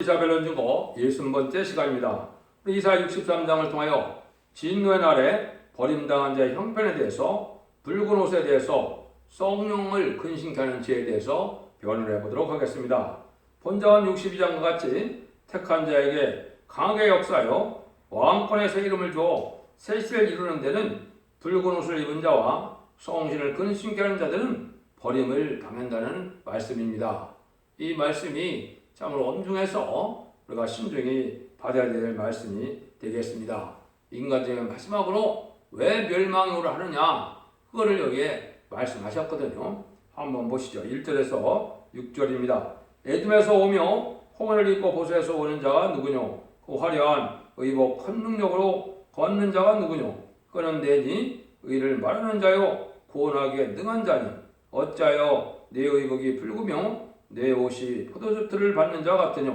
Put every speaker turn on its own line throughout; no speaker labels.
이사벨론 중고 60번째 시간입니다. 이사 63장을 통하여 진노의 날에 버림당한 자의 형편에 대해서, 붉은 옷에 대해서, 성령을 근심케 하는 죄에 대해서 변을 해보도록 하겠습니다. 본자는 62장과 같이 택한 자에게 강하게 역사하여 왕권의 새 이름을 주어 새 시를 이루는 데는 붉은 옷을 입은 자와 성신을 근심케 하는 자들은 버림을 당한다는 말씀입니다. 이 말씀이 참으로 엄중해서 우리가 신중히 받아야 될 말씀이 되겠습니다. 인간적인 마지막으로 왜 멸망이 오라 하느냐, 그거를 여기에 말씀하셨거든요. 한번 보시죠. 1절에서 6절입니다. 에돔에서 오며 홍해를 입고 보스에서 오는 자가 누구뇨? 그 화려한 의복 큰 능력으로 걷는 자가 누구뇨? 그는 내니 의를 말하는 자요 구원하기에 능한 자니 어찌하여 내 의복이 붉으며 내 옷이 포도즙들을 받는 자 같으뇨?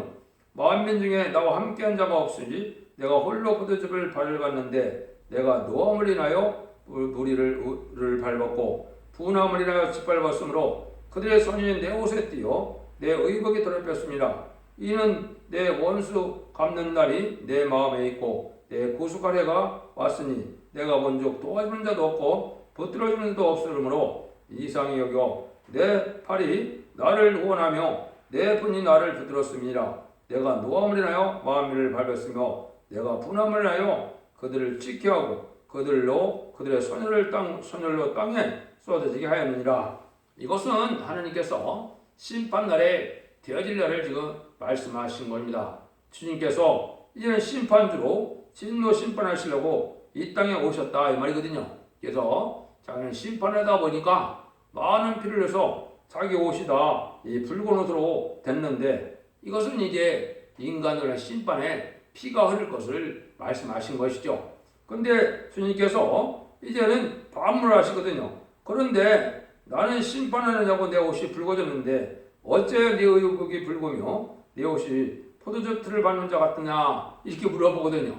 만민 중에 나와 함께한 자가 없으니 내가 홀로 포도즙을 밟았는데 내가 노함을 인하여 무리를 밟았고 분함을 인하여 짓밟았으므로 그들의 선이 내 옷에 띄어 내 의복이 더럽혔습니다. 이는 내 원수 갚는 날이 내 마음에 있고 내 구속할 해가 왔으니 내가 본즉 도와주는 자도 없고 붙들어주는 자도 없으므로 이상히 여겨 내 팔이 나를 후원하며 내 분이 나를 붙들었습니다. 내가 노함을 인하여 만민을 밟았으며 내가 분함을 인하여 그들을 지켜하고 그들의 손혈로 땅에 쏟아지게 하였느니라. 이것은 하나님께서 심판날에 되어질 날을 지금 말씀하신 겁니다. 주님께서 이제는 심판주로 진노 심판하시려고 이 땅에 오셨다 이 말이거든요. 그래서 자기는 심판하다 보니까 많은 피를 흘려서 자기 옷이 다 이 붉은 옷으로 됐는데, 이것은 이제 인간들의 심판에 피가 흐를 것을 말씀하신 것이죠. 근데 주님께서 이제는 반문을 하시거든요. 그런데 나는 심판하느냐고 내 옷이 붉어졌는데 어째 네 의복이 붉으며 내 옷이 포도즙틀을 받는 자 같으냐 이렇게 물어보거든요.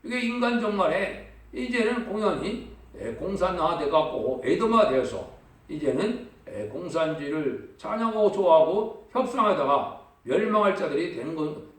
이게 인간 정말에 이제는 공연히 공산화가 돼갖고 에돔화 되어서 이제는 공산주의를 찬양하고 좋아하고 협상하다가 멸망할 자들이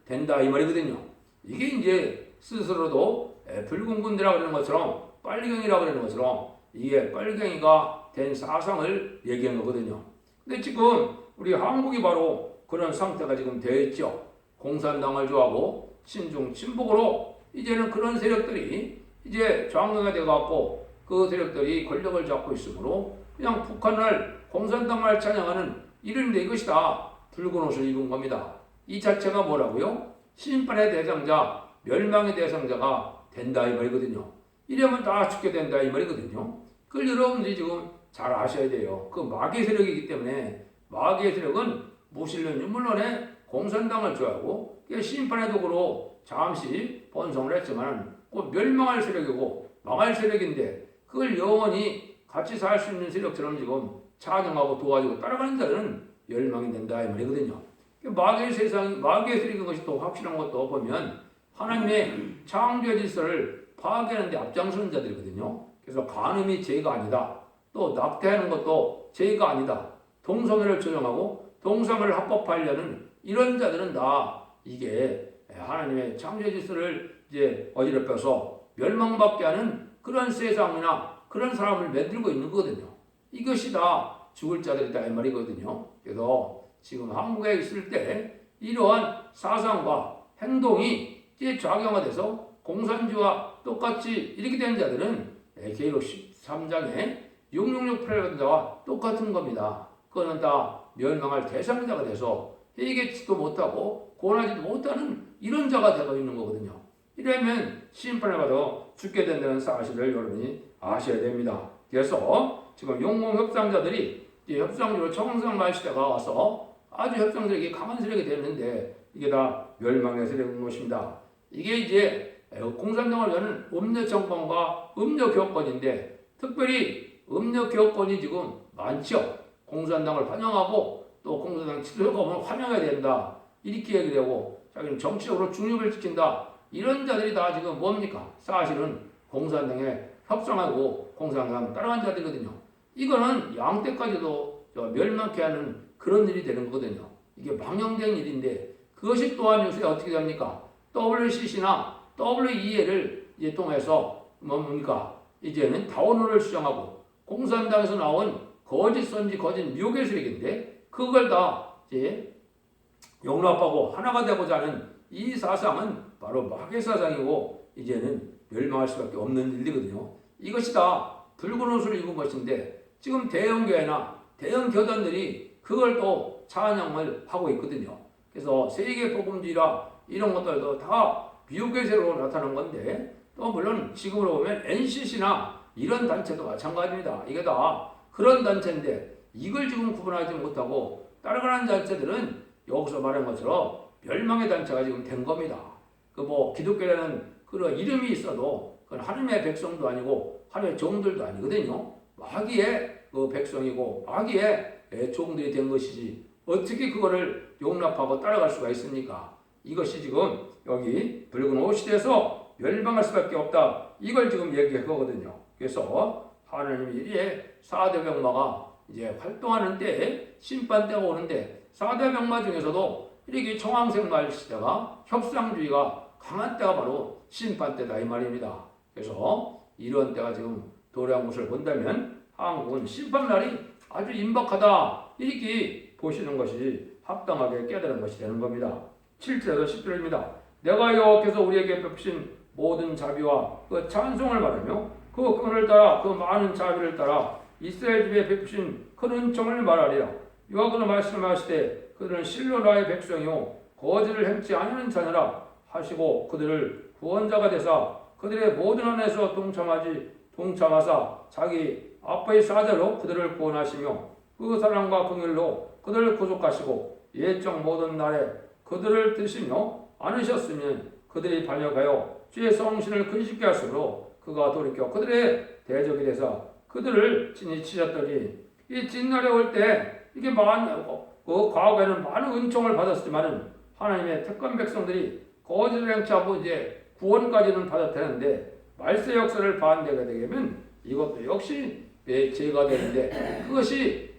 된다 이 말이거든요. 이게 이제 스스로도 붉은 군대라 그러는 것처럼 빨갱이라 그러는 것처럼 이게 빨갱이가 된 사상을 얘기한 거거든요. 근데 지금 우리 한국이 바로 그런 상태가 지금 되어 있죠. 공산당을 좋아하고 신중 친북으로 이제는 그런 세력들이 이제 좌우가 되어갖고 그 세력들이 권력을 잡고 있으므로 그냥 북한을 공산당을 찬양하는 이런 것이다. 붉은 옷을 입은 겁니다. 이 자체가 뭐라고요? 심판의 대상자, 멸망의 대상자가 된다 이 말이거든요. 이러면 다 죽게 된다 이 말이거든요. 그걸 여러분들이 지금 잘 아셔야 돼요. 그 마귀의 세력이기 때문에 마귀의 세력은 무신론 유물론에 공산당을 좋아하고 심판의 도구로 잠시 번성을 했지만 곧 멸망할 세력이고 망할 세력인데 그걸 영원히 같이 살 수 있는 세력처럼 지금 찬양하고 도와주고 따라가는 자들은 멸망이 된다 이 말이거든요. 마귀의 세력인 것이 또 확실한 것도 보면 하나님의 창조의 질서를 파괴하는 데 앞장서는 자들이거든요. 그래서 간음이 죄가 아니다. 또 낙태하는 것도 죄가 아니다. 동성애를 조정하고 동성애를 합법화하려는 이런 자들은 다 이게 하나님의 창조의 질서를 이제 어지럽혀서 멸망받게 하는 그런 세상이나 그런 사람을 만들고 있는 거거든요. 이것이 다 죽을 자들이다 이 말이거든요. 그래서 지금 한국에 있을 때 이러한 사상과 행동이 이제 작용화돼서 공산주의와 똑같이 이렇게 된 자들은 계시록 13장에 6668 같은 자와 똑같은 겁니다. 그거는 다 멸망할 대상자가 돼서 회개치도 못하고 구원하지도 못하는 이런 자가 되고 있는 거거든요. 이러면 심판을 받아 죽게 된다는 사실을 여러분이 아셔야 됩니다. 그래서 지금 용공 협상자들이 협상주로 청성말 시대가 와서 아주 협상들에게 강한 세력이 됐는데 이게 다 멸망의 세력인 것입니다. 이게 이제 공산당을 위한 음료 정권과 음료 교권인데 특별히 음료 교권이 지금 많죠. 공산당을 환영하고 또 공산당 지도자가 환영해야 된다 이렇게 얘기되고 자기는 정치적으로 중립을 지킨다 이런 자들이 다 지금 뭡니까? 사실은 공산당에 협상하고 공산당 따라간 자들이거든요. 이거는 양떼까지도 멸망케 하는 그런 일이 되는 거거든요. 이게 망령된 일인데 그것이 또한 요새 어떻게 됩니까? WCC나 WEA를 이제 통해서 뭡니까? 이제는 다원호를 수정하고 공산당에서 나온 거짓 선지 거짓 묘개수익인데 그걸 다 이제 용납하고 하나가 되고자 하는 이 사상은 바로 마귀의 사상이고 이제는 멸망할 수밖에 없는 일이거든요. 이것이 다 붉은 옷을 입은 것인데 지금 대형교회나 대형 교단들이 그걸 또 찬양을 하고 있거든요. 그래서 세계 복음주의라 이런 것들도 다 미혹의세로 나타난 건데 또 물론 지금으로 보면 NCC나 이런 단체도 마찬가지입니다. 이게 다 그런 단체인데 이걸 지금 구분하지 못하고 따라가는 단체들은 여기서 말한 것처럼 멸망의 단체가 지금 된 겁니다. 그 뭐 기독교라는 그런 이름이 있어도 그건 하나님의 백성도 아니고 하나님의 종들도 아니거든요. 마귀의 그 백성이고 마귀의 종들이 된 것이지 어떻게 그거를 용납하고 따라갈 수가 있습니까? 이것이 지금 여기 붉은 옷이 돼서 멸망할 수밖에 없다. 이걸 지금 얘기할 거거든요. 그래서 하나님이 이제 4대 병마가 이제 활동하는 때 심판 때가 오는데 4대 병마 중에서도 이렇게 청황생말 시대가 협상주의가 강한 때가 바로 심판 때다 이 말입니다. 그래서 이런 때가 지금 도래한 것을 본다면 한국은 심판날이 아주 임박하다 이렇게 보시는 것이 합당하게 깨달은 것이 되는 겁니다. 7절에서 10절입니다. 내가 여호와께서 우리에게 베푸신 모든 자비와 그 찬송을 말하며 그 끈을 따라 그 많은 자비를 따라 이스라엘 집에 베푸신 큰 은총을 말하리라. 여호와께서 말씀하시되 그들은 실로 나의 백성이요 거짓을 행치 아니하는 자녀라 하시고 그들을 구원자가 되사 그들의 모든 안에서 동참하사 자기 아빠의 사자로 그들을 구원하시며 그 사랑과 긍휼로 그들을 구속하시고 예정 모든 날에 그들을 드시며 안으셨으면 그들이 반역하여 주의 성신을 근심케 하시므로 그가 돌이켜 그들의 대적이 되사 그들을 친히 치셨더니 이 진날에 올 때 이게 그 과거에는 많은 은총을 받았지만은 하나님의 택한 백성들이 거짓을 행치하고 이제 구원까지는 받았다는데 말세 역사를 반대가 되면 이것도 역시 죄가 되는데 그것이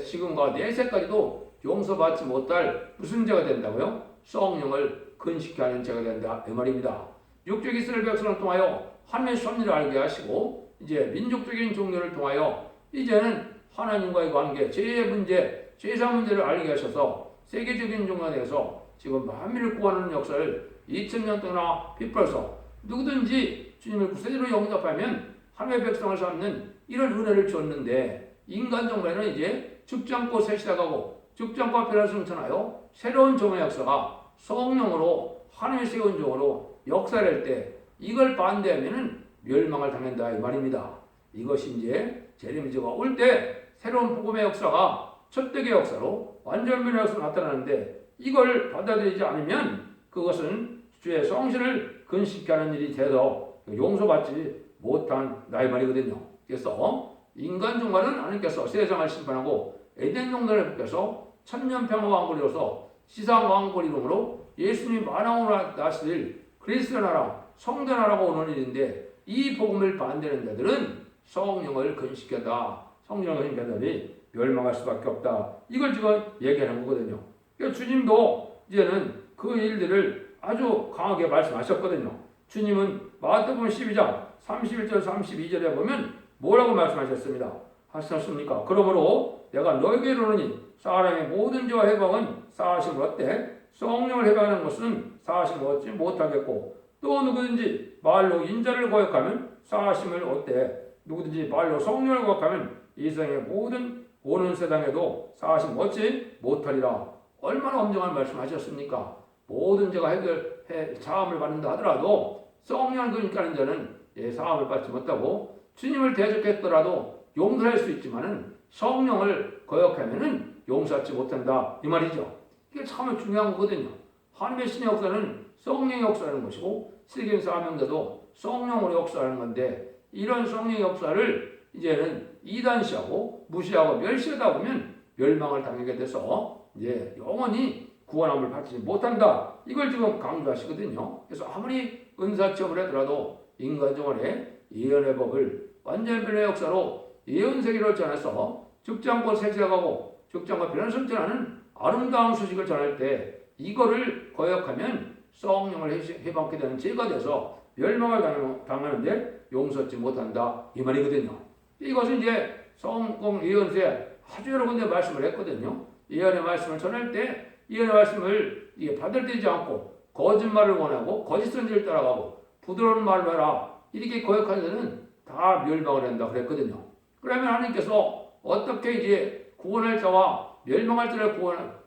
지금과 내세까지도 용서받지 못할 무슨 죄가 된다고요? 성령을 근식케 하는 죄가 된다 이 말입니다. 육적 이스라엘 백성을 통하여 하나님의 섭리를 알게 하시고 이제 민족적인 종교를 통하여 이제는 하나님과의 관계, 죄의 문제, 죄사 문제를 알게 하셔서 세계적인 종교에 대해서 지금 만민을 구하는 역사를 2000년 동안 빗벌서 누구든지 주님을 구세주로 영접하면 하나님의 백성을 삼는 이런 은혜를 줬는데 인간 정부에는 이제 죽지 않고 새 시작하고 죽지 않고 변화를 승천하여 새로운 종의 역사가 성령으로 하나님의 세운 종으로 역사할 때 이걸 반대하면은 멸망을 당한다 이 말입니다. 이것이 이제 재림제가 올 때 새로운 복음의 역사가 첫대의 역사로 완전 변화의 역사로 나타나는데 이걸 받아들이지 않으면 그것은 주의 성신을 근심케 하는 일이 돼서 용서받지 못한 나의 말이거든요. 그래서 인간 종말은 하나님께서 세상을 심판하고 에덴 종들을 베껴서 천년평화 왕국이로서 지상 왕국 이름으로 예수님 만왕으로 나실 그리스도 나라 성전 나라가 오는 일인데 이 복음을 반대하는 자들은 성령을 근심케다. 성령을 근심케하더니 멸망할 수밖에 없다. 이걸 지금 얘기하는 거거든요. 그러니까 주님도 이제는 그 일들을 아주 강하게 말씀하셨거든요. 주님은 마태복음 12장 31절 32절에 보면 뭐라고 말씀하셨습니다. 하셨습니까? 그러므로 내가 너에게 이르노니 사람의 모든 죄와 해방은 사하심을 얻되 성령을 해방하는 것은 사하심을 얻지 못하겠고 또 누구든지 말로 인자를 고역하면 사하심을 얻되 누구든지 말로 성령을 고역하면 이 세상의 모든 오는 세상에도 사하심 얻지 못하리라. 얼마나 엄정한 말씀하셨습니까? 모든 죄가 해결해 사함을 받는다 하더라도 성령을 근심하는 자는 사함을 받지 못하고 주님을 대적했더라도 용서할 수 있지만은 성령을 거역하면은 용서하지 못한다 이 말이죠. 이게 참 중요한 거거든요. 하나님의 신의 역사는 성령의 역사라는 것이고 세계 사명자도 성령으로 역사하는 건데 이런 성령의 역사를 이제는 이단시하고 무시하고 멸시하다 보면 멸망을 당하게 돼서 이제 영원히 구원함을 받지 못한다. 이걸 지금 강조하시거든요. 그래서 아무리 은사체험을 하더라도 인간정원의 예언의 법을 완전 변화의 역사로 예언세계를 전해서 죽지 않고 생생하고 죽지 않고 변화를 선전하는 아름다운 소식을 전할 때 이거를 거역하면 썩령을 해방케 되는 죄가 돼서 멸망을 당하는데 용서받지 못한다 이 말이거든요. 이것은 이제 성공 예언서에 아주 여러 군데 말씀을 했거든요. 예언의 말씀을 전할 때 예언의 말씀을 받아들이지 않고 거짓말을 원하고 거짓 선지를 따라가고 부드러운 말로 해라 이렇게 거역하는 자는 다 멸망을 한다 그랬거든요. 그러면 하나님께서 어떻게 이제 구원할 자와 멸망할 자를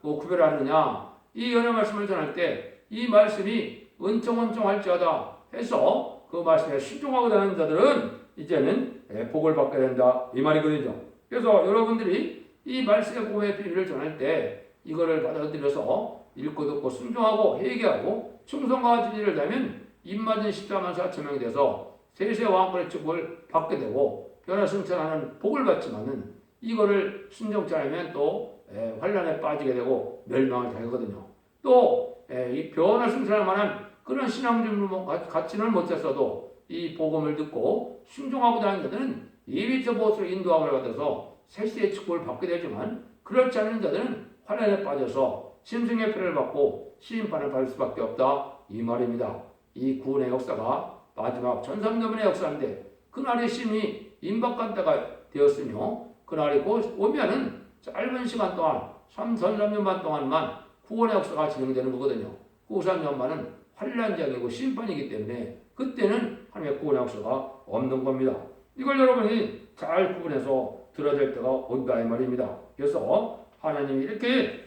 구별하느냐? 이 예언의 말씀을 전할 때 이 말씀이 은총할지어다 해서 그 말씀에 순종하고 다니는 자들은 이제는 복을 받게 된다 이 말이거든요. 그래서 여러분들이 이 말씀의 복음의 비밀을 전할 때 이거를 받아들여서 읽고 듣고 순종하고 회개하고 충성과 진리를 다하면 입맞은 14만 4천 명이 돼서 세세 왕권의 축복을 받게 되고 변화승천하는 복을 받지만은 이거를 순종치 않으면 또 환란에 빠지게 되고 멸망을 당하거든요. 또 이 변화승천할 만한 그런 신앙적으로 갖지는 못했어도 이 복음을 듣고 순종하고 다니는 자들은 예비처 보수로 인도함을 받아서 세시의 축복을 받게 되지만 그렇지 않은 자들은 환란에 빠져서 심승의 표를 받고 심판을 받을 수밖에 없다 이 말입니다. 이 구원의 역사가 마지막 전삼년의 역사인데 그날의 심이 임박한 때가 되었으며 그날이 곧 오면은 짧은 시간 동안 3년 반 동안만 구원의 역사가 진행되는 거거든요. 그 3년만은 환란장이고 심판이기 때문에 그때는 하나님의 구원의 역사가 없는 겁니다. 이걸 여러분이 잘 구분해서 들어야 될 때가 온다 이 말입니다. 그래서 하나님이 이렇게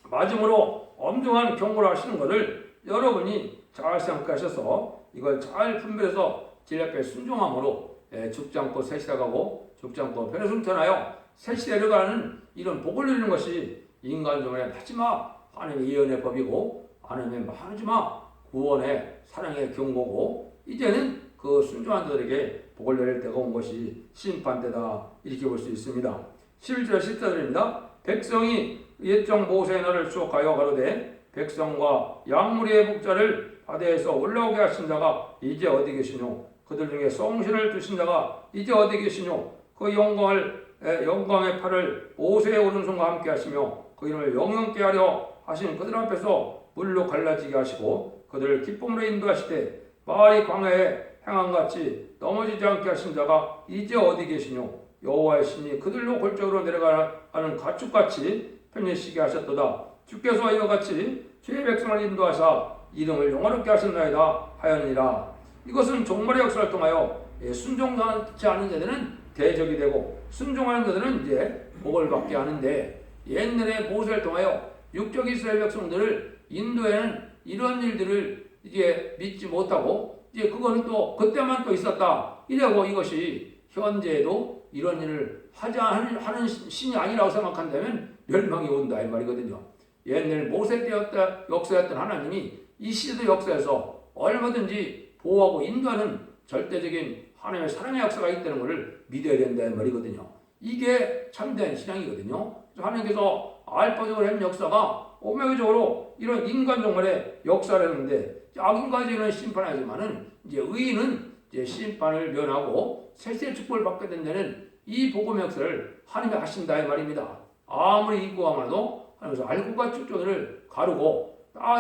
마지막으로 엄중한 경고를 하시는 것을 여러분이 잘 생각하셔서 이걸 잘 분별해서 진리 앞에 순종함으로 죽지 않고 새 시대 가고 죽지 않고 변화승천하여 새 시대를 가는 이런 복을 누리는 것이 인간종의 마지막 하나님의 예언의 법이고 하나님의 마지막 구원의 사랑의 경고고 이제는 그 순종한 자들에게 복을 내릴 때가 온 것이 심판때다 이렇게 볼 수 있습니다. 11절 14절입니다. 백성이 옛적 모세의 날을 추억하여 가로되 백성과 약물의 복자를 바다에서 올라오게 하신 자가 이제 어디 계시뇨? 그들 중에 성신을 두신 자가 이제 어디 계시뇨? 그 영광의 팔을 모세의 오른손과 함께 하시며 그 이름을 영영케 하려 하신 그들 앞에서 물로 갈라지게 하시고 그들을 기쁨으로 인도하시되 마을이 광야에 행함같이 넘어지지 않게 하신 자가 이제 어디 계시뇨? 여호와의 신이 그들로 골짜기로 내려가는 가축같이 편히쉬게 하셨도다. 주께서 이와 같이 주의 백성을 인도하사 이름을 영화롭게 하셨나이다 하였느니라. 이것은 종말의 역사를 통하여 순종하지 않은 자들은 대적이 되고 순종하는 자들은 이제 복을 받게 하는데 옛날에 모세를 통하여 육적 이스라엘 백성들을 인도에는 이런 일들을 이제 믿지 못하고 이제 그거는 또 그때만 또 있었다. 이라고 이것이 현재에도 이런 일을 하는 신이 아니라고 생각한다면 멸망이 온다 이 말이거든요. 옛날 모세 때였다 역사였던 하나님이 이 시대도 역사에서 얼마든지 보호하고 인도하는 절대적인 하나님의 사랑의 역사가 있다는 것을 믿어야 된다 이 말이거든요. 이게 참된 신앙이거든요. 하나님께서 알파적으로 한 역사가 오메가적으로 이런 인간 종말의 역사를 했는데 악인까지는 심판하지만은 이제 의인은 이제 심판을 면하고 세세의 축복을 받게 된다는 이 복음의 역사를 하나님이 하신다 이 말입니다. 아무리 이구하마도 하나님께서 알고가 축조들을 가르고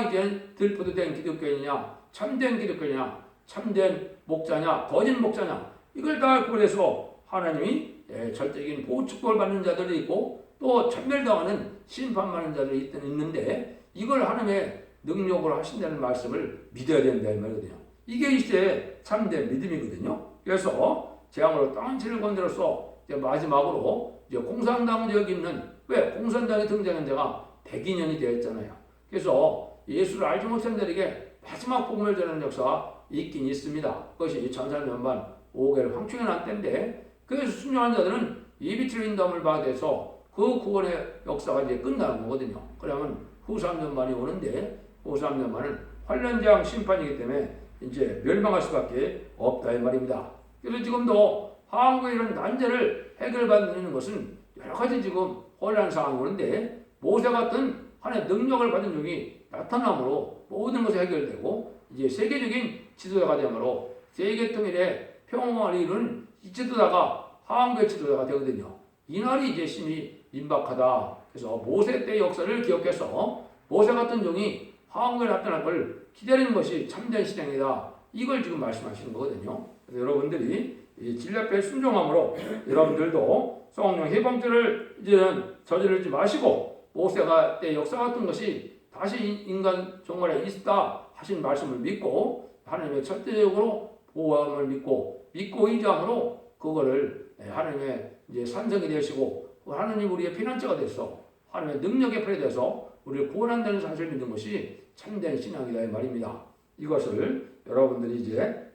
이제 들포도된 기독교인이냐 참된 기독교인이냐 참된 목자냐 거짓 목자냐 이걸 다 구분해서 하나님이 절대적인 보호 축복을 받는 자들도 있고 또 천멸당하는 심판받는 자들이 있는데 이걸 하나님의 능력으로 하신다는 말씀을 믿어야 된다 이 말이거든요. 이게 이제 참된 믿음이거든요. 그래서 재앙으로 땅치를 건드려서 이제 마지막으로 이제 공산당 지역에 있는 왜 공산당이 등장한 데가 102년이 되었잖아요. 그래서 예수를 알지 못한 자들에게 마지막 복음을 전하는 역사가 있긴 있습니다. 그것이 전살면반 5개를 황충해 난 때인데 그래서 순종한 자들은 예비치로 인도함을 받아서 그 구원의 역사가 이제 끝나는 거거든요. 그러면 후 3년만이 오는데 후 3년만은 환란장 심판이기 때문에 이제 멸망할 수밖에 없다 이 말입니다. 그래서 지금도 한국의 이런 난제를 해결받는 것은 여러 가지 지금 혼란 상황이 오는데 모세 같은 하나의 능력을 받은 종이 나타남으로 모든 것이 해결되고 이제 세계적인 지도자가 되므로 세계 통일의 평화를 이루는 이 지도자가 한국의 지도자가 되거든요. 이날이 이제 심히 임박하다. 그래서 모세 때의 역사를 기억해서 모세 같은 종이 황후에 나타날 걸 기다리는 것이 참된 신앙이다. 이걸 지금 말씀하시는 거거든요. 그래서 여러분들이 이 진리 앞에 순종함으로 여러분들도 성령 해방죄를 이제는 저지르지 마시고 모세가 때 역사 같은 것이 다시 인간 종말에 있다 하신 말씀을 믿고 하나님의 절대적으로 보호함을 믿고 의지함으로 그거를 하나님의 이제 산성이 되시고 하나님 우리의 피난처가 돼서 하나님의 능력에 발휘돼서 우리를 구원한다는 사실을 믿는 것이 참된 신앙이다 이 말입니다. 이것을 여러분들이 이제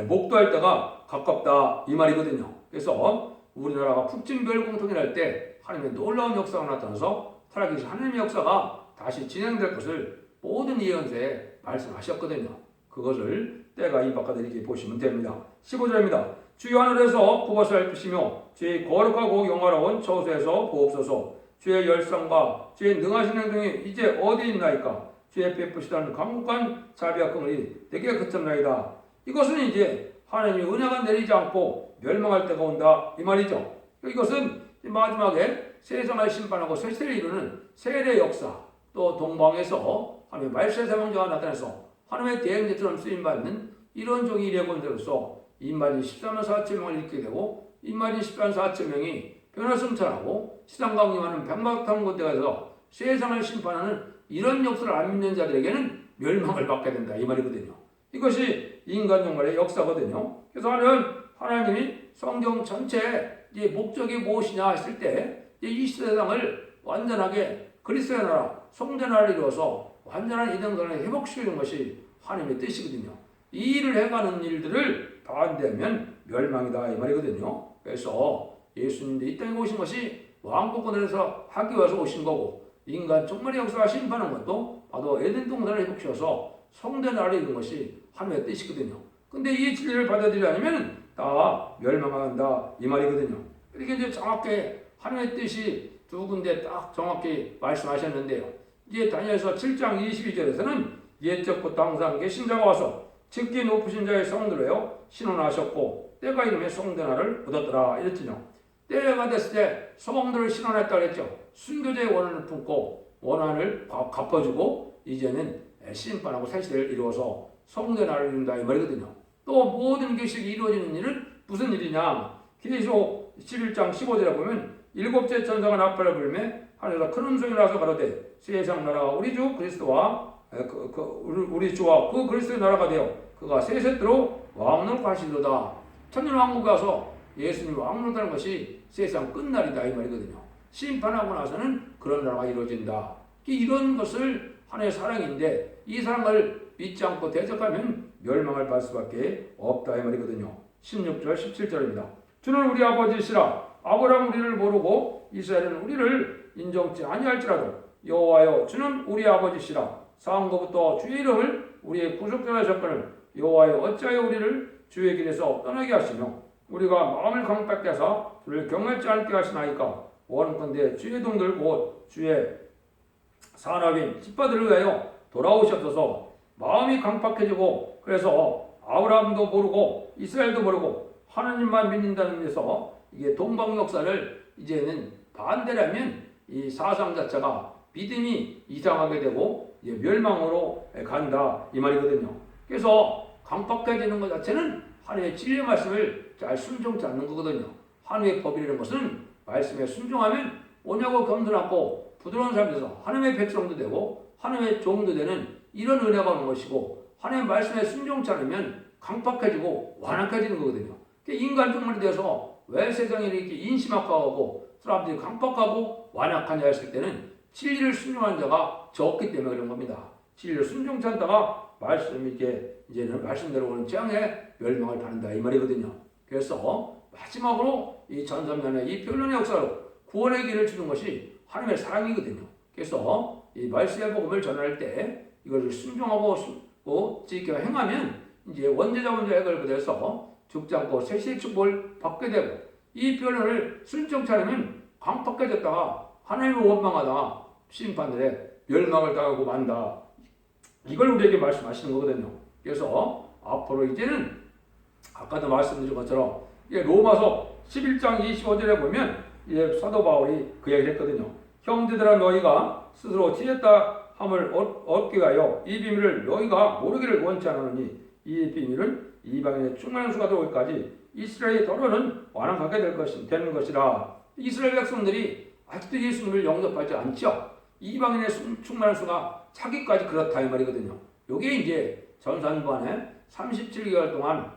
목도할 때가 가깝다 이 말이거든요. 그래서 우리나라가 북진별공통일 때 하나님의 놀라운 역사가 나타나서 살아계신 하나님의 역사가 다시 진행될 것을 모든 예언서에 말씀하셨거든요. 그것을 때가 임박하다 이렇게 보시면 됩니다. 15절입니다. 주여 하늘에서 그것을 밟으시며 주의 거룩하고 영화로운 처소에서 보옵소서. 주의 열성과 주의 능하신 행동이 이제 어디 있나이까? 주의 베푸시다는 강국한 자비와 긍휼이 내게 그쳤나이다. 이것은 이제 하나님의 은혜가 내리지 않고 멸망할 때가 온다 이 말이죠. 이것은 마지막에 세상을 심판하고 세세를 이루는 세례 역사, 또 동방에서 하나님의 말세 사명자가 나타나서 하나님의 대행자처럼 쓰임받는 이런 종이 예고인으로서 인마진 13만 4천 명을 잃게 되고 인마진 13만 4천 명이 변화승천하고 시상강림하는 백마탄 곳에 가서 세상을 심판하는 이런 역사를 안 믿는 자들에게는 멸망을 받게 된다 이 말이거든요. 이것이 인간 종말의 역사거든요. 그래서 하나님이 성경 전체에 이제 목적이 무엇이냐 했을 때 이 세상을 완전하게 그리스도의 나라, 성전 나라를 이루어서 완전한 이등간을 회복시키는 것이 하나님의 뜻이거든요. 이 일을 해가는 일들을 반대하면 멸망이다 이 말이거든요. 그래서 예수님도 이 땅에 오신 것이 왕국권에서 하기 위해서 오신 거고 인간 종말의 역사가 심판하는 것도 바로 에덴 동산을 회복시켜서 성전 나라를 이루는 것이 하나님의 뜻이거든요. 근데 이 진리를 받아들이지 않으면 다 멸망한다 이 말이거든요. 이렇게 이제 정확히 하나님의 뜻이 두 군데 딱 정확히 말씀하셨는데요. 이제 다니엘서 7장 22절에서는 옛적부터 항상 계신 자가 와서 직기 높으신 자의 성들로요 신원하셨고 때가 이름에 성전화를 얻었더라 이랬죠. 때가 됐을 때 성들을 신원했다 그랬죠. 순교자의 원한을 품고 원한을 갚아주고 이제는 심판하고 세시를 이루어서 성전화를 이룬다 이 말이거든요. 또 모든 계시록이 이루어지는 일은 무슨 일이냐? 계시록 11장 15절에 보면 일곱째 천사가 나팔을 불매 하늘에서 큰 음성이 나서 가로되 세상 나라가 우리 주 그리스도와 우리 주와 그 그리스도의 나라가 되어 그가 세세토록 왕노릇 하시리로다. 천년왕국에 와서 예수님 왕노릇하는 것이 세상 끝날이다 이 말이거든요. 심판하고 나서는 그런 나라가 이루어진다. 이런 것을 하나님의 사랑인데 이 사랑을 믿지 않고 대적하면 멸망을 받을 수밖에 없다 이 말이거든요. 16절 17절입니다. 주는 우리 아버지시라. 아브라함 우리를 모르고 이스라엘은 우리를 인정치 아니할지라도 여호와여 주는 우리 아버지시라. 상고부터 주의 이름을 우리의 구속자의 접근을 여호와여 어찌하여 우리를 주의 길에서 떠나게 하시며 우리가 마음을 강팍케 하사 주를 경외치 않게 하시나이까. 원컨대 주의 동들 곧 주의 산업인 집파들을 위하여 돌아오셨어서 마음이 강팍해지고 그래서 아브라함도 모르고 이스라엘도 모르고 하나님만 믿는다는 데서 이게 동방 역사를 이제는 반대라면 이 사상 자체가 믿음이 이상하게 되고 이제 멸망으로 간다 이 말이거든요. 그래서 강팍해지는 것 자체는 하나님의 진리의 말씀을 잘 순종치 않는 거거든요. 하나님의 법이라는 것은 말씀에 순종하면 온유하고 겸손하고 부드러운 삶이 돼서 하나님의 백성도 되고 하나님의 종도 되는 이런 은혜가 오는 것이고 하나님의 말씀에 순종치 않으면 강팍해지고 완악해지는 거거든요. 인간 종말이 돼서 왜 세상이 이렇게 인심학화하고 사람들이 강팍하고 완악하냐 했을 때는 진리를 순종한 자가 적기 때문에 그런 겁니다. 진리를 순종치 않다가 말씀 있게 이제는 말씀대로 오는 재앙에 멸망을 받는다 이 말이거든요. 그래서 마지막으로 이 전삼년의 이 변론의 역사로 구원의 길을 주는 것이 하나님의 사랑이거든요. 그래서 이 말씀의 복음을 전할 때 이것을 순종하고 지켜 행하면 이제 원죄자 해결돼서 죽지 않고 세시의 축복을 받게 되고 이 변론을 순종치 않으면 강팍해졌다가 하나님을 원망하다가 심판들에 멸망을 당하고 만다. 이걸 우리에게 말씀하시는 거거든요. 그래서 앞으로 이제는 아까도 말씀드린 것처럼 로마서 11장 25절에 보면 사도 바울이 그 얘기를 했거든요. 형제들아 너희가 스스로 지었다 함을 얻게 하여 이 비밀을 너희가 모르기를 원치 않으니 이 비밀은 이방인의 충만한 수가 들어오기까지 이스라엘의 도로는 완악하게 되는 것이라. 이스라엘 백성들이 아직도 예수님을 영접하지 않죠. 이방인의 충만한 수가 차기까지 그렇다 이 말이거든요. 요게 이제 전산반에 37개월 동안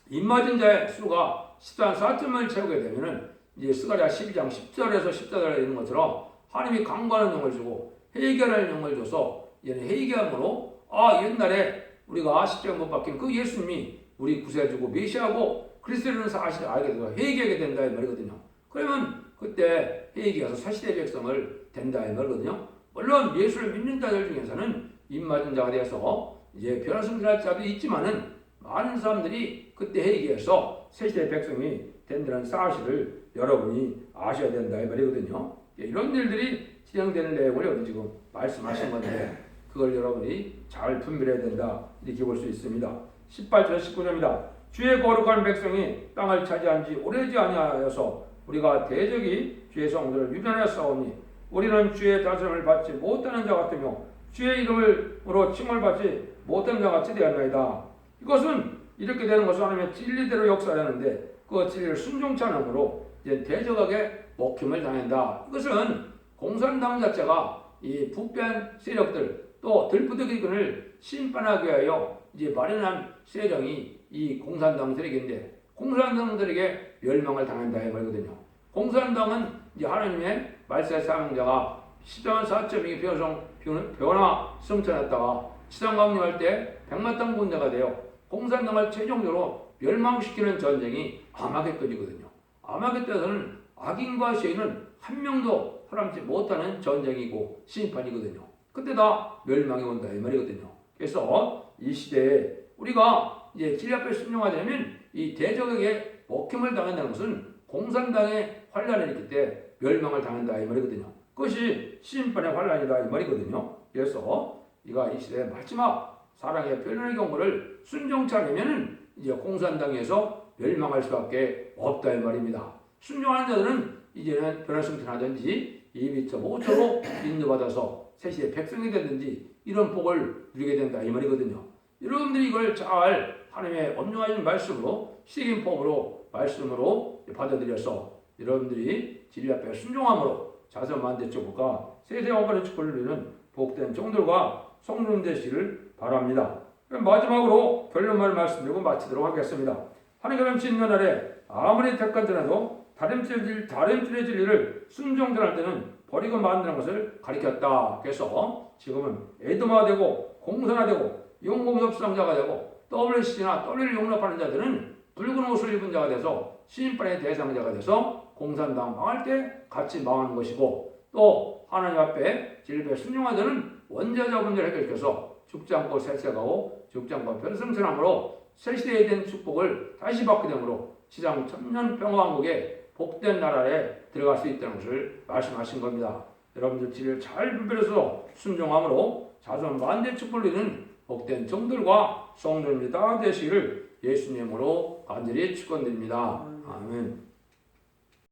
입맞은 자의 수가 14만 4천만을 채우게 되면은 이제 스가랴 12장 10절에서 14절에 있는 것처럼 하나님이 강구하는 영을 주고 회개하는 영을 줘서 얘는 회개함으로 옛날에 우리가 십자가 못 박힌 그 예수님이 우리 구세주고 메시아고 그리스도라는 사실을 알게 되고 회개하게 된다 이 말이거든요. 그러면 그때 회개해서 새시대 백성을 된다 이 말이거든요. 물론 예수를 믿는 자들 중에서는 입맞은 자가 되어서 이제 변화승진할 자도 있지만은 많은 사람들이 그때 회개해서 새시대 백성이 된다는 사실을 여러분이 아셔야 된다 이 말이거든요. 이런 일들이 진행되는 내용을 여기 지금 말씀하신 건데 그걸 여러분이 잘 분별해야 된다 이렇게 볼 수 있습니다. 18절 19절입니다. 주의 거룩한 백성이 땅을 차지한 지 오래지 아니하여서 우리가 대적이 주의 성들을 유전하여 싸우니 우리는 주의 다스림을 받지 못하는 자 같으며 주의 이름으로 칭을 받지 못하는 자 같이 되었나이다. 이것은 이렇게 되는 것은 하나님의 진리대로 역사하는데 그 진리를 순종치 않으므로 이제 대적에게 먹힘을 당한다. 이것은 공산당 자체가 이 부패한 세력들 또 들부대기근을 심판하기 위하여 이제 마련한 세력이 이 공산당 세력인데 공산당들에게 멸망을 당한다 이 말이거든요. 공산당은 이제 하나님의 말세 사명자가 14만 4천명이 변화 승천했다가 지상 강림할 때 백마땅 군대가 되어 공산당을 최종적으로 멸망시키는 전쟁이 아마겟돈이거든요. 아마겟돈은 악인과 죄인은 한 명도 살아남지 못하는 전쟁이고 심판이거든요. 그때 다 멸망이 온다 이 말이거든요. 그래서 이 시대에 우리가 이제 진리 앞에 순종하려면 이 대적에게 먹힘을 당한다는 것은 공산당의 환란이 있기 때문에 멸망을 당한다 이 말이거든요. 그것이 심판의 환란이다 이 말이거든요. 그래서 이가 이 시대의 마지막 사랑의 변론의 경고를 순종치 않으면 이제 공산당에서 멸망할 수밖에 없다 이 말입니다. 순종하는 자들은 이제는 변화승천하든지 2.5초로 인도받아서 새시대 백성이 되든지 이런 복을 누리게 된다 이 말이거든요. 여러분들이 이걸 잘 하나님의 엄중하신 말씀으로 시긴 법으로 말씀으로 받아들여서 여러분들이 진리 앞에 순종함으로 자선 만대축복과 세세원간의 축복을 누리는 복된 종들과 성령 되시기를 바랍니다. 그럼 마지막으로 결론만 말씀드리고 마치도록 하겠습니다. 하나님의 진노 날에 아무리 택한지라도 다림질의 진리를 순종전할 때는 버리고 만드는 것을 가리켰다. 그래서 지금은 에도마되고 공산화되고 용공섭상자가 되고 WC나 W를 용납하는 자들은 붉은 옷을 입은 자가 돼서 심판의 대상자가 돼서 공산당 망할 때 같이 망하는 것이고 또 하나님 앞에 진리에 순종한 자는 원죄자 문제를 해결시켜서 죽지 않고 살생하고 죽지 않고 변성천함으로 새시대에 대한 축복을 다시 받게 되므로 지상 천년 평화왕국의 복된 나라에 들어갈 수 있다는 것을 말씀하신 겁니다. 여러분들 진리를 잘 분별해서 순종함으로 자손 만대 축복을 누리는 복된 종들과 성도님이 다 되시기를 예수님으로 간절히 축원드립니다. 아멘.